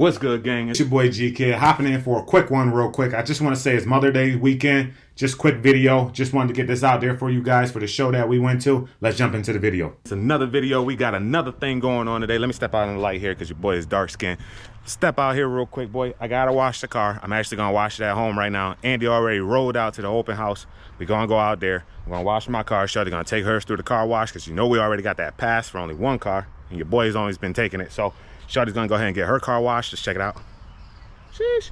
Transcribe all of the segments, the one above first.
What's good, gang? It's your boy G-Kid hopping in for a quick one real quick. I just want to say it's Mother's Day weekend. Just quick video. Just wanted to get this out there for you guys for the show that we went to. Let's jump into the video. It's another video. We got another thing going on today. Let me step out in the light here because your boy is dark skinned. Step out here real quick, boy. I got to wash the car. I'm actually going to wash it at home right now. Andy already rolled out to the open house. We're going to go out there. We're going to wash my car. Shorty going to take hers through the car wash because you know we already got that pass for only one car. And your boy's always been taking it. So Shorty's going to go ahead and get her car washed. Let's check it out. Sheesh.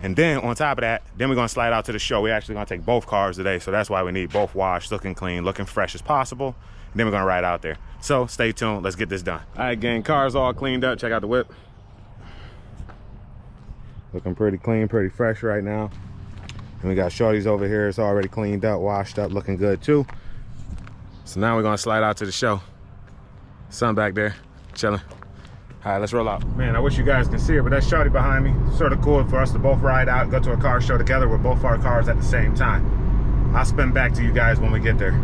And then on top of that, then we're gonna slide out to the show. We're actually gonna take both cars today, so that's why we need both washed, looking clean, looking fresh as possible. And then we're gonna ride out there. So stay tuned, let's get this done. All right, gang, car's all cleaned up. Check out the whip. Looking pretty clean, pretty fresh right now. And we got Shorty's over here. It's already cleaned up, washed up, looking good too. So now we're gonna slide out to the show. Sun back there, chilling. All right, let's roll out. Man, I wish you guys can see it, but that's Shorty behind me. Sort of cool for us to both ride out, go to a car show together with both our cars at the same time. I'll spin back to you guys when we get there.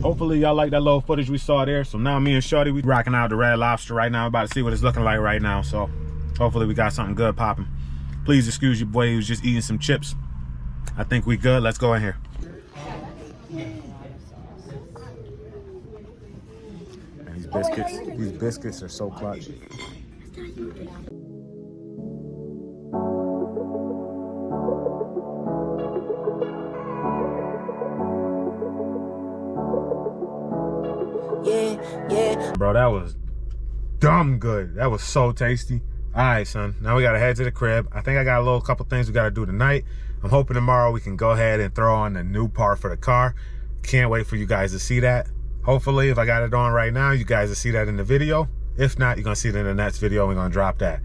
Hopefully y'all like that little footage we saw there. So now me and Shorty, we rocking out the Red Lobster right now. About to see what it's looking like right now. So hopefully we got something good popping. Please excuse your boy, he was just eating some chips. I think we good. Let's go in here. And these biscuits are so clutch. Yeah. Bro, that was dumb good. That was so tasty. All right, son. Now we got to head to the crib. I think I got a couple things we got to do tonight. I'm hoping tomorrow we can go ahead and throw on the new part for the car. Can't wait for you guys to see that. Hopefully, if I got it on right now, you guys will see that in the video. If not, you're going to see it in the next video. We're going to drop that.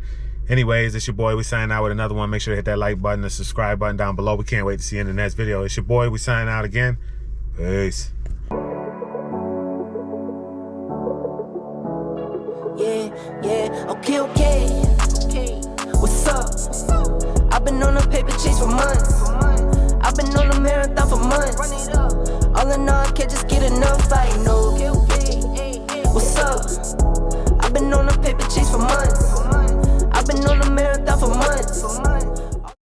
Anyways, it's your boy. We signing out with another one. Make sure to hit that like button, the subscribe button down below. We can't wait to see you in the next video. It's your boy. We signing out again. Peace. Okay. What's up? I've been on a paper chase for months. I've been on a marathon for months.